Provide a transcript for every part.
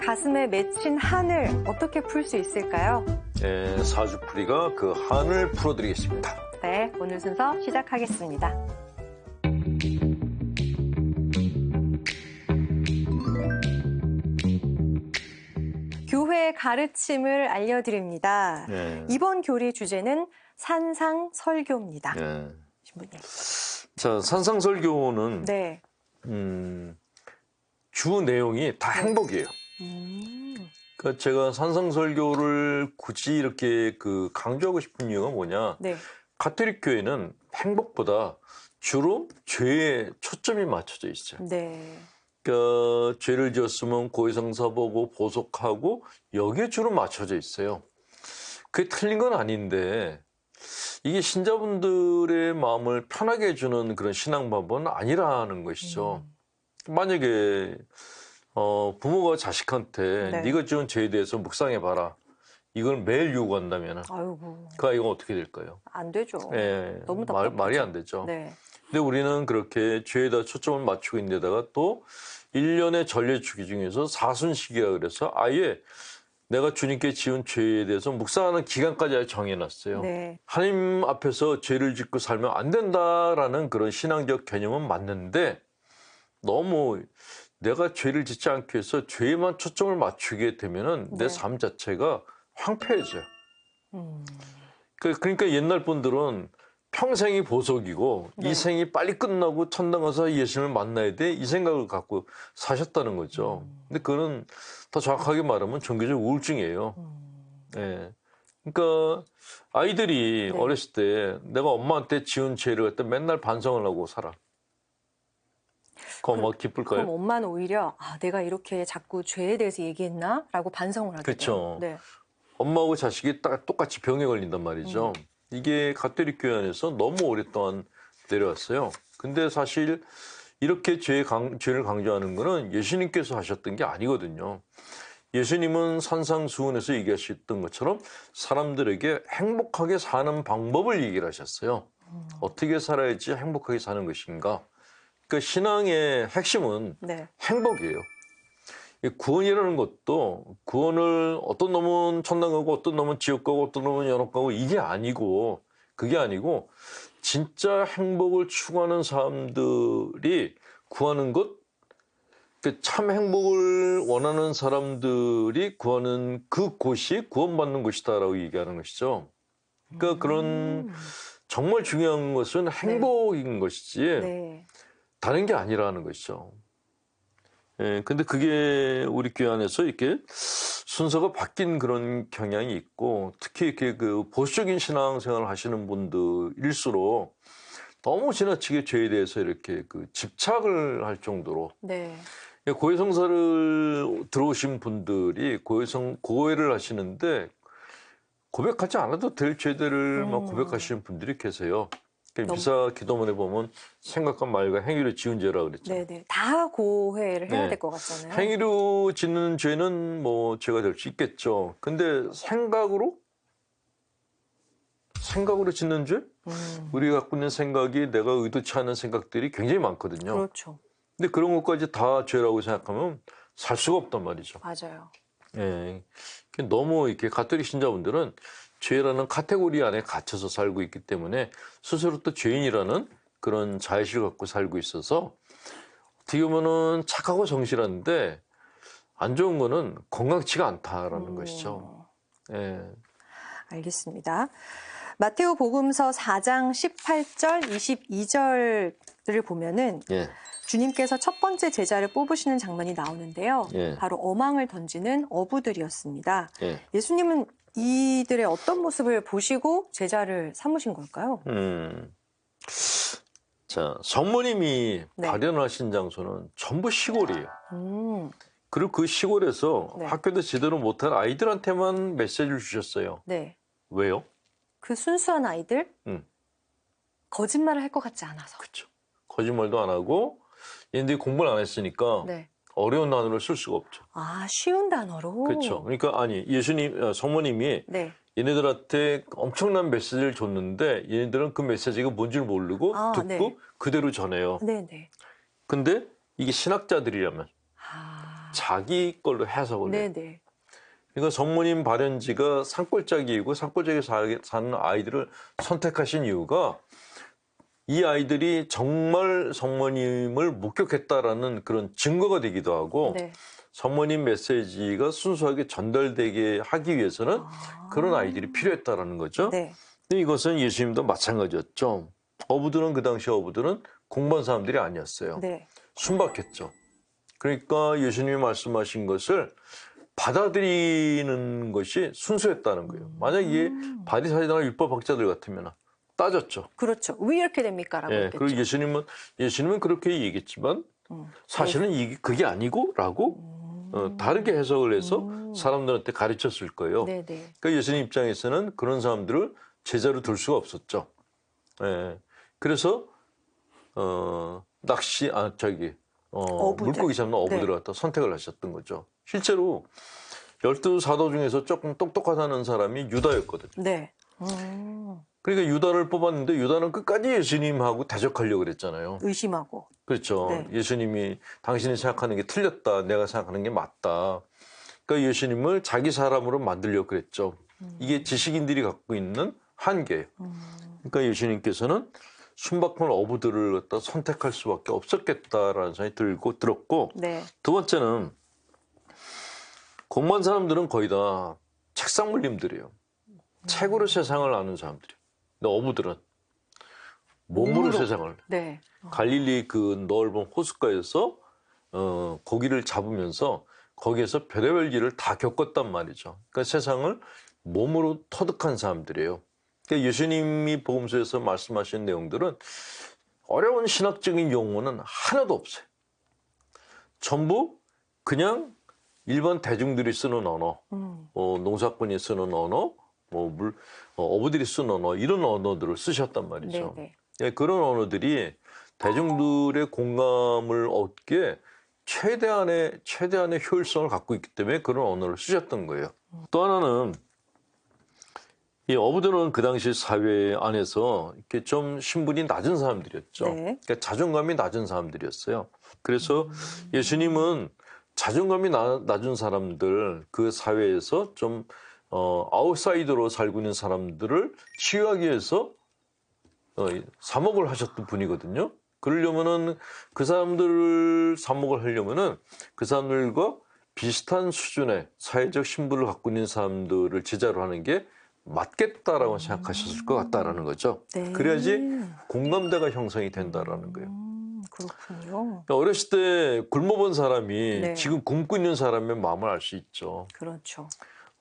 가슴에 맺힌 한을 어떻게 풀 수 있을까요? 네, 사주풀이가 그 한을 풀어드리겠습니다. 네, 오늘 순서 시작하겠습니다. 교회의 가르침을 알려드립니다. 네. 이번 교리 주제는 산상설교입니다. 네. 신부님. 자, 산상설교는 네. 주 내용이 다 행복이에요. 그러니까 제가 산상설교를 굳이 이렇게 강조하고 싶은 이유가 뭐냐? 네. 가톨릭 교회는 행복보다 주로 죄에 초점이 맞춰져 있어요. 네. 그러니까 죄를 지었으면 고해성사 보고 보속하고 여기에 주로 맞춰져 있어요. 그게 틀린 건 아닌데 이게 신자분들의 마음을 편하게 해주는 그런 신앙 방법은 아니라는 것이죠. 만약에 부모가 자식한테 네. 네가 지은 죄에 대해서 묵상해봐라. 이걸 매일 요구한다면 아이고. 그 아이가 어떻게 될까요? 안 되죠. 예, 너무 답답하죠. 말이 안 되죠. 네. 근데 우리는 그렇게 죄에다 초점을 맞추고 있는 데다가 또 1년의 전례주기 중에서 사순식이라 그래서 아예 내가 주님께 지은 죄에 대해서 묵상하는 기간까지 아예 정해놨어요. 네. 하나님 앞에서 죄를 짓고 살면 안 된다라는 그런 신앙적 개념은 맞는데 너무 내가 죄를 짓지 않기 위해서 죄에만 초점을 맞추게 되면은 네. 내 삶 자체가 황폐해져요. 음. 그러니까 옛날 분들은 평생이 보석이고 네. 이 생이 빨리 끝나고 천당 가서 예수님을 만나야 돼 이 생각을 갖고 사셨다는 거죠. 근데 그거는 더 정확하게 말하면 종교적 우울증이에요. 예. 그러니까 아이들이 네. 어렸을 때 내가 엄마한테 지은 죄를 갖다 맨날 반성을 하고 살아. 그 엄마가 기쁠까요? 그럼 엄마는 오히려 내가 이렇게 자꾸 죄에 대해서 얘기했나? 라고 반성을 하게 돼요. 그렇죠. 네. 엄마하고 자식이 똑같이 병에 걸린단 말이죠. 이게 가톨릭 교회 안에서 너무 오랫동안 내려왔어요. 근데 사실 이렇게 죄를 강조하는 거는 예수님께서 하셨던 게 아니거든요. 예수님은 산상수훈에서 얘기하셨던 것처럼 사람들에게 행복하게 사는 방법을 얘기를 하셨어요. 어떻게 살아야지 행복하게 사는 것인가. 그러니까 신앙의 핵심은 네. 행복이에요. 구원이라는 것도 구원을 어떤 놈은 천당 가고 어떤 놈은 지옥 가고 어떤 놈은 연옥 가고 이게 아니고 그게 아니고 진짜 행복을 추구하는 사람들이 구하는 것, 참 행복을 원하는 사람들이 구하는 그곳이 구원받는 곳이다라고 얘기하는 것이죠. 그러니까 그런 정말 중요한 것은 행복인 것이지 네. 다른 게 아니라는 것이죠. 예, 근데 그게 우리 교회 안에서 이렇게 순서가 바뀐 그런 경향이 있고, 특히 이렇게 보수적인 신앙생활을 하시는 분들일수록 너무 지나치게 죄에 대해서 이렇게 집착을 할 정도로. 네. 고해성사를 들어오신 분들이 고해를 하시는데 고백하지 않아도 될 죄들을 막 고백하시는 분들이 계세요. 미사 기도문에 보면 생각과 말과 행위로 지은 죄라 그랬죠. 네네. 다 고회를 해야 네. 될 것 같잖아요. 행위로 짓는 죄는 뭐 죄가 될 수 있겠죠. 근데 생각으로 짓는 죄? 우리가 갖고 있는 생각이 내가 의도치 않은 생각들이 굉장히 많거든요. 그렇죠. 근데 그런 것까지 다 죄라고 생각하면 살 수가 없단 말이죠. 맞아요. 예. 너무 이렇게 가톨릭 신자분들은 죄라는 카테고리 안에 갇혀서 살고 있기 때문에 스스로 또 죄인이라는 그런 자의식을 갖고 살고 있어서 어떻게 보면은 착하고 정실한데 안 좋은 거는 건강치가 않다라는 것이죠. 예. 알겠습니다. 마테오 복음서 4장 18절, 22절을 보면은 예. 주님께서 첫 번째 제자를 뽑으시는 장면이 나오는데요. 예. 바로 어망을 던지는 어부들이었습니다. 예. 예수님은 이들의 어떤 모습을 보시고 제자를 삼으신 걸까요? 자, 성모님이 네. 발현하신 장소는 전부 시골이에요. 그리고 그 시골에서 네. 학교도 제대로 못한 아이들한테만 메시지를 주셨어요. 네. 왜요? 그 순수한 아이들 거짓말을 할 것 같지 않아서. 그렇죠. 거짓말도 안 하고 얘네들이 공부를 안 했으니까 네. 어려운 단어를 쓸 수가 없죠. 쉬운 단어로. 그렇죠. 그러니까 성모님이 네. 얘네들한테 엄청난 메시지를 줬는데 얘네들은 그 메시지가 뭔지 모르고 듣고 네. 그대로 전해요. 네네. 근데 이게 신학자들이라면 자기 걸로 해석을 해요. 네네. 그러니까 성모님 발현지가 산골짜기이고 산골짜기에 사는 아이들을 선택하신 이유가 이 아이들이 정말 성모님을 목격했다라는 그런 증거가 되기도 하고 네. 성모님 메시지가 순수하게 전달되게 하기 위해서는 그런 아이들이 필요했다라는 거죠. 네. 근데 이것은 예수님도 마찬가지였죠. 어부들은 그 당시 어부들은 공부한 사람들이 아니었어요. 네. 순박했죠. 그러니까 예수님이 말씀하신 것을 받아들이는 것이 순수했다는 거예요. 만약 이게 바리사이나 율법학자들 같으면 따졌죠. 그렇죠. 왜 이렇게 됩니까라고 예, 했겠죠. 그리고 예수님은 그렇게 얘기했지만 사실은 이게 그게 아니고라고 다르게 해석을 해서 사람들한테 가르쳤을 거예요. 네네. 그러니까 예수님 입장에서는 그런 사람들을 제자로 둘 수가 없었죠. 예, 그래서 어부들. 물고기 잡는 어부들을 갖다 선택을 하셨던 거죠. 실제로 12사도 중에서 조금 똑똑하다는 사람이 유다였거든요. 네. 그러니까 유다를 뽑았는데 유다는 끝까지 예수님하고 대적하려고 그랬잖아요. 의심하고. 그렇죠. 네. 예수님이 당신이 생각하는 게 틀렸다. 내가 생각하는 게 맞다. 그러니까 예수님을 자기 사람으로 만들려고 그랬죠. 이게 지식인들이 갖고 있는 한계예요. 그러니까 예수님께서는 순박한 어부들을 갖다 선택할 수밖에 없었겠다라는 생각이 들었고 네. 두 번째는 공부한 사람들은 거의 다 책상 물림들이에요. 책으로 세상을 아는 사람들이에요. 근데 어부들은 몸으로 세상을. 네. 갈릴리 그 넓은 호숫가에서 고기를 잡으면서 거기에서 별의별 일을 다 겪었단 말이죠. 그러니까 세상을 몸으로 터득한 사람들이에요. 그러니까 예수님이 복음서에서 말씀하신 내용들은 어려운 신학적인 용어는 하나도 없어요. 전부 그냥 일반 대중들이 쓰는 언어, 농사꾼이 쓰는 언어, 어부들이 쓰는 언어, 이런 언어들을 쓰셨단 말이죠. 네네. 예, 그런 언어들이 대중들의 공감을 얻게 최대한의 효율성을 갖고 있기 때문에 그런 언어를 쓰셨던 거예요. 또 하나는 이 어부들은 그 당시 사회 안에서 이렇게 좀 신분이 낮은 사람들이었죠. 네. 그러니까 자존감이 낮은 사람들이었어요. 그래서 예수님은 자존감이 낮은 사람들, 그 사회에서 좀 아웃사이더로 살고 있는 사람들을 치유하기 위해서 사목을 하셨던 분이거든요. 그러려면은 그 사람들을 사목을 하려면은 그 사람들과 비슷한 수준의 사회적 신분을 갖고 있는 사람들을 제자로 하는 게 맞겠다라고 생각하셨을 것 같다라는 거죠. 네. 그래야지 공감대가 형성이 된다라는 거예요. 그렇군요. 그러니까 어렸을 때 굶어본 사람이 네. 지금 굶고 있는 사람의 마음을 알 수 있죠. 그렇죠.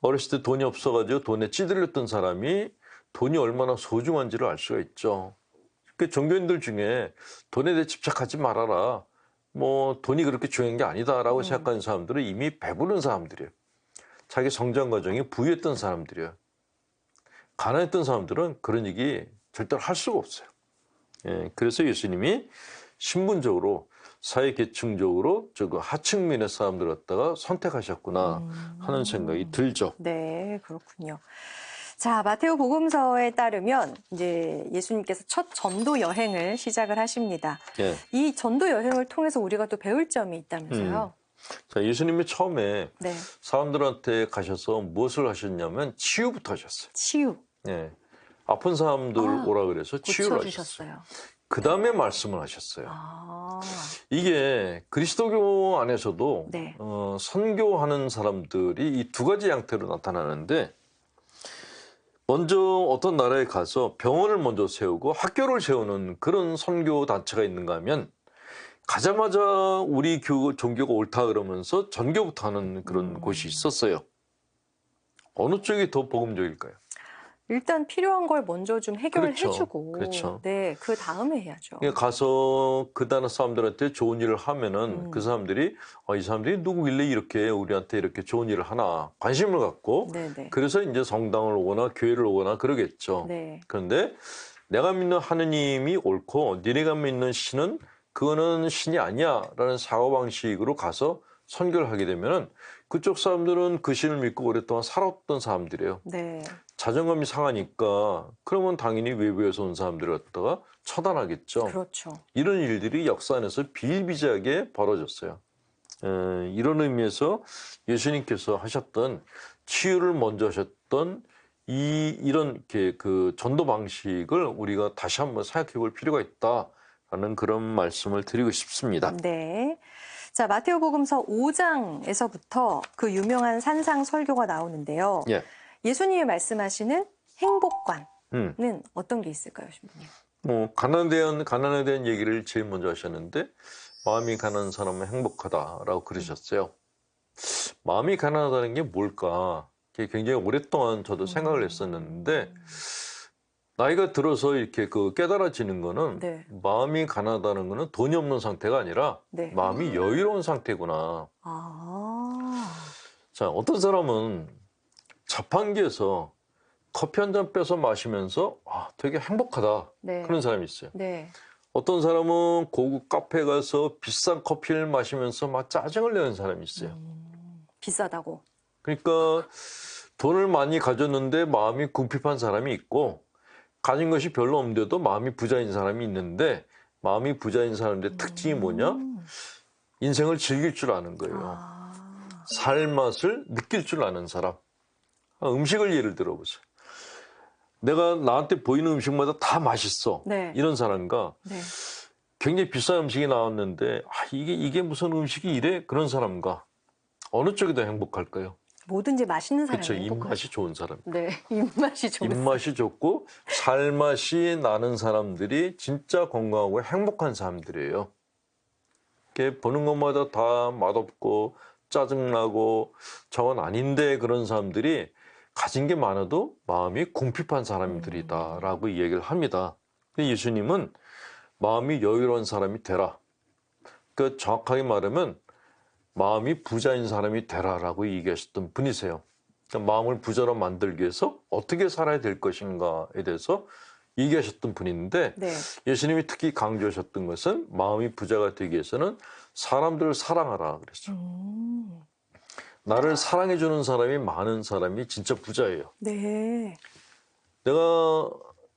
어렸을 때 돈이 없어가지고 돈에 찌들렸던 사람이 돈이 얼마나 소중한지를 알 수가 있죠. 그 종교인들 중에 돈에 대해 집착하지 말아라. 뭐 돈이 그렇게 중요한 게 아니다라고 생각하는 사람들은 이미 배부른 사람들이에요. 자기 성장 과정이 부유했던 사람들이에요. 가난했던 사람들은 그런 얘기 절대로 할 수가 없어요. 예, 그래서 예수님이 신분적으로 사회 계층적으로 하층민의 사람들 갖다가 선택하셨구나 하는 생각이 들죠. 네, 그렇군요. 자, 마테오 복음서에 따르면 이제 예수님께서 첫 전도 여행을 시작을 하십니다. 예. 이 전도 여행을 통해서 우리가 또 배울 점이 있다면서요. 자, 예수님이 처음에 네. 사람들한테 가셔서 무엇을 하셨냐면 치유부터 하셨어요. 치유. 예. 아픈 사람들 오라 그래서 치유를 하셨어요. 고쳐주셨어요. 그 다음에 말씀을 하셨어요. 이게 그리스도교 안에서도 네. 선교하는 사람들이 이 두 가지 양태로 나타나는데 먼저 어떤 나라에 가서 병원을 먼저 세우고 학교를 세우는 그런 선교 단체가 있는가 하면 가자마자 우리 종교가 옳다 그러면서 전교부터 하는 그런 곳이 있었어요. 어느 쪽이 더 복음적일까요? 일단 필요한 걸 먼저 좀 해결을 그렇죠. 해주고, 그렇죠. 네, 그 다음에 해야죠. 가서 그 나라 사람들한테 좋은 일을 하면은 그 사람들이 이 사람들이 누구길래 이렇게 우리한테 이렇게 좋은 일을 하나 관심을 갖고 네네. 그래서 이제 성당을 오거나 교회를 오거나 그러겠죠. 네. 그런데 내가 믿는 하느님이 옳고 니네가 믿는 신은 그거는 신이 아니야라는 사고방식으로 가서 선교를 하게 되면은 그쪽 사람들은 그 신을 믿고 오랫동안 살았던 사람들이에요. 네. 자존감이 상하니까 그러면 당연히 외부에서 온 사람들을 갖다가 처단하겠죠. 그렇죠. 이런 일들이 역사 안에서 비일비재하게 벌어졌어요. 이런 의미에서 예수님께서 하셨던 치유를 먼저 하셨던 이런 그 전도 방식을 우리가 다시 한번 생각해 볼 필요가 있다라는 그런 말씀을 드리고 싶습니다. 네. 자, 마테오복음서 5장에서부터 그 유명한 산상 설교가 나오는데요. 예. 예수님이 말씀하시는 행복관은 음. 어떤 게 있을까요, 신부님? 뭐 가난에 대한 얘기를 제일 먼저 하셨는데 마음이 가난한 사람은 행복하다라고 그러셨어요. 마음이 가난하다는 게 뭘까? 그게 굉장히 오랫동안 저도 생각을 했었는데 나이가 들어서 이렇게 그 깨달아지는 거는 네. 마음이 가난하다는 거는 돈이 없는 상태가 아니라 네. 마음이 여유로운 상태구나. 아, 자, 어떤 사람은 자판기에서 커피 한 잔 빼서 마시면서 되게 행복하다. 네. 그런 사람이 있어요. 네. 어떤 사람은 고급 카페 가서 비싼 커피를 마시면서 막 짜증을 내는 사람이 있어요. 비싸다고. 그러니까 돈을 많이 가졌는데 마음이 궁핍한 사람이 있고 가진 것이 별로 없는데도 마음이 부자인 사람이 있는데 마음이 부자인 사람들의 특징이 뭐냐? 인생을 즐길 줄 아는 거예요. 아, 살 맛을 느낄 줄 아는 사람. 음식을 예를 들어보세요. 내가 나한테 보이는 음식마다 다 맛있어. 네. 이런 사람과 네. 굉장히 비싼 음식이 나왔는데 이게 무슨 음식이 이래? 그런 사람과 어느 쪽이 더 행복할까요? 뭐든지 맛있는 사람이 그렇죠. 행복하죠. 입맛이 좋은 사람. 네, 입맛이 좋은 입맛이 좋고 살맛이 나는 사람들이 진짜 건강하고 행복한 사람들이에요. 이렇게 보는 것마다 다 맛없고 짜증나고 저건 아닌데 그런 사람들이 가진 게 많아도 마음이 궁핍한 사람들이다라고 이야기를 합니다. 근데 예수님은 마음이 여유로운 사람이 되라. 그 정확하게 말하면 마음이 부자인 사람이 되라라고 얘기하셨던 분이세요. 그러니까 마음을 부자로 만들기 위해서 어떻게 살아야 될 것인가에 대해서 얘기하셨던 분인데 네. 예수님이 특히 강조하셨던 것은 마음이 부자가 되기 위해서는 사람들을 사랑하라 그랬죠. 나를 사랑해주는 사람이 많은 사람이 진짜 부자예요. 네. 내가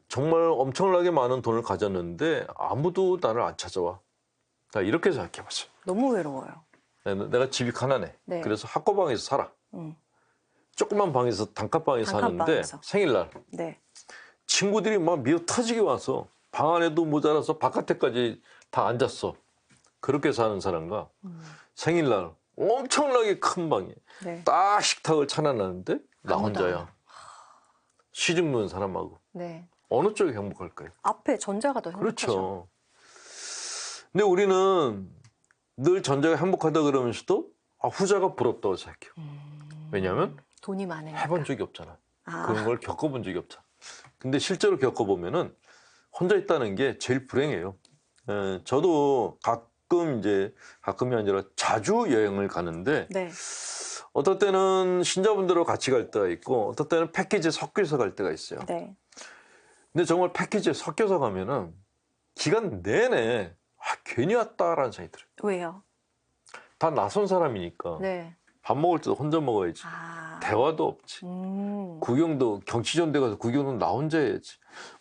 정말 엄청나게 많은 돈을 가졌는데 아무도 나를 안 찾아와. 나 이렇게 생각해봤어요. 너무 외로워요. 내가 집이 가난해. 네. 그래서 학고방에서 살아. 음. 조그만 방에서 단칸방에서 사는데 단칸방에서. 생일날 네. 친구들이 막 미어 터지게 와서 방 안에도 모자라서 바깥에까지 다 앉았어. 그렇게 사는 사람과 생일날 엄청나게 큰 방에 네. 딱 식탁을 차려놨는데 나 아무도 혼자야. 시중 누는 사람하고. 네. 어느 쪽이 행복할까요? 앞에 전자가 더 행복하죠. 그렇죠. 근데 우리는 늘 전자가 행복하다 그러면서도 후자가 부럽다고 생각해요. 왜냐하면 돈이 많으니까. 해본 적이 없잖아. 아, 그런 걸 겪어본 적이 없잖아. 근데 실제로 겪어보면은 혼자 있다는 게 제일 불행해요. 저도 가끔이 아니라 자주 여행을 가는데 네. 어떨 때는 신자분들하고 같이 갈 때가 있고 어떨 때는 패키지에 섞여서 갈 때가 있어요. 네. 근데 정말 패키지에 섞여서 가면은 기간 내내 괜히 왔다라는 생각이 들어요. 왜요? 다 낯선 사람이니까 네. 밥 먹을 때도 혼자 먹어야지. 아. 대화도 없지. 구경도 경치 좋은 데 가서 구경은 나 혼자 해야지.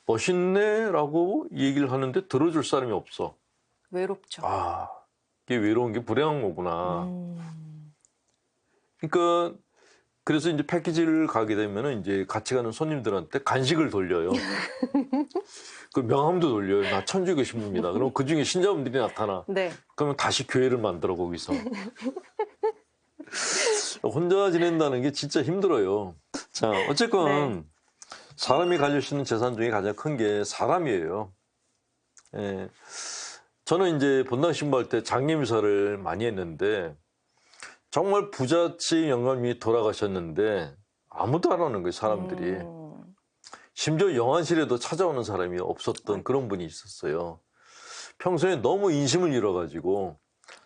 멋있네 라고 얘기를 하는데 들어줄 사람이 없어. 외롭죠. 이게 외로운 게 불행한 거구나. 그러니까 그래서 이제 패키지를 가게 되면은 이제 같이 가는 손님들한테 간식을 돌려요. 그 명함도 돌려요. 나 천주교 신부입니다. 그럼 그 중에 신자분들이 나타나. 네. 그러면 다시 교회를 만들어 거기서. 혼자 지낸다는 게 진짜 힘들어요. 자, 어쨌건 네. 사람이 가질 수 있는 재산 중에 가장 큰 게 사람이에요. 예. 저는 이제 본당 신부할 때 장례미사를 많이 했는데 정말 부잣집 영감님이 돌아가셨는데 아무도 안 오는 거예요, 사람들이. 심지어 영안실에도 찾아오는 사람이 없었던 그런 분이 있었어요. 평소에 너무 인심을 잃어가지고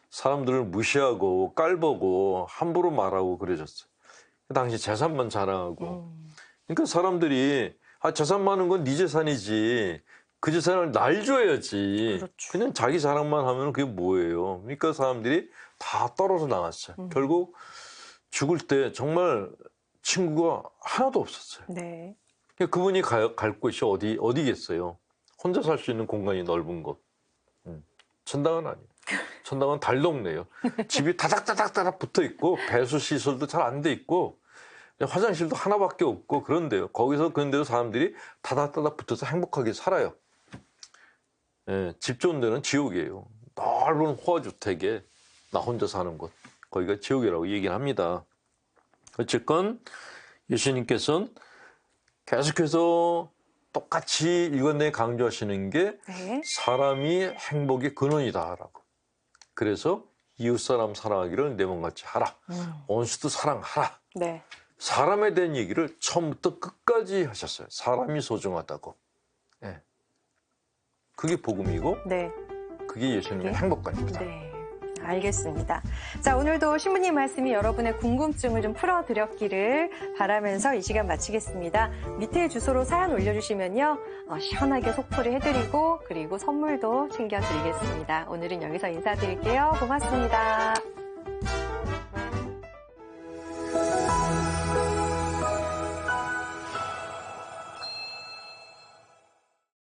사람들을 무시하고 깔보고 함부로 말하고 그러셨어요. 그 당시 재산만 자랑하고. 그러니까 사람들이 재산 많은 건 네 재산이지. 그 재산을 날 줘야지. 그렇죠. 그냥 자기 자랑만 하면 그게 뭐예요. 그러니까 사람들이 다 떨어져 나갔어요. 결국 죽을 때 정말 친구가 하나도 없었어요. 네. 그분이 갈 곳이 어디겠어요. 혼자 살 수 있는 공간이 넓은 곳. 천당은 아니에요. 천당은 달동네요. 집이 다닥다닥다닥 붙어 있고 배수 시설도 잘 안 돼 있고 화장실도 하나밖에 없고 그런데요. 거기서 그런데도 사람들이 다닥다닥 붙어서 행복하게 살아요. 예, 집 좋은 데는 지옥이에요. 넓은 호화주택에 나 혼자 사는 곳. 거기가 지옥이라고 얘기를 합니다. 어쨌건 예수님께서는 계속해서 똑같이 이건에 강조하시는 게 네. 사람이 행복의 근원이다라고. 그래서 이웃사람 사랑하기를 내 몸같이 하라. 원수도 사랑하라. 네. 사람에 대한 얘기를 처음부터 끝까지 하셨어요. 사람이 소중하다고. 예. 그게 복음이고 네. 그게 예수님의 행복관입니다. 네. 알겠습니다. 자, 오늘도 신부님 말씀이 여러분의 궁금증을 좀 풀어드렸기를 바라면서 이 시간 마치겠습니다. 밑에 주소로 사연 올려주시면요. 시원하게 속풀이 해드리고 그리고 선물도 챙겨드리겠습니다. 오늘은 여기서 인사드릴게요. 고맙습니다.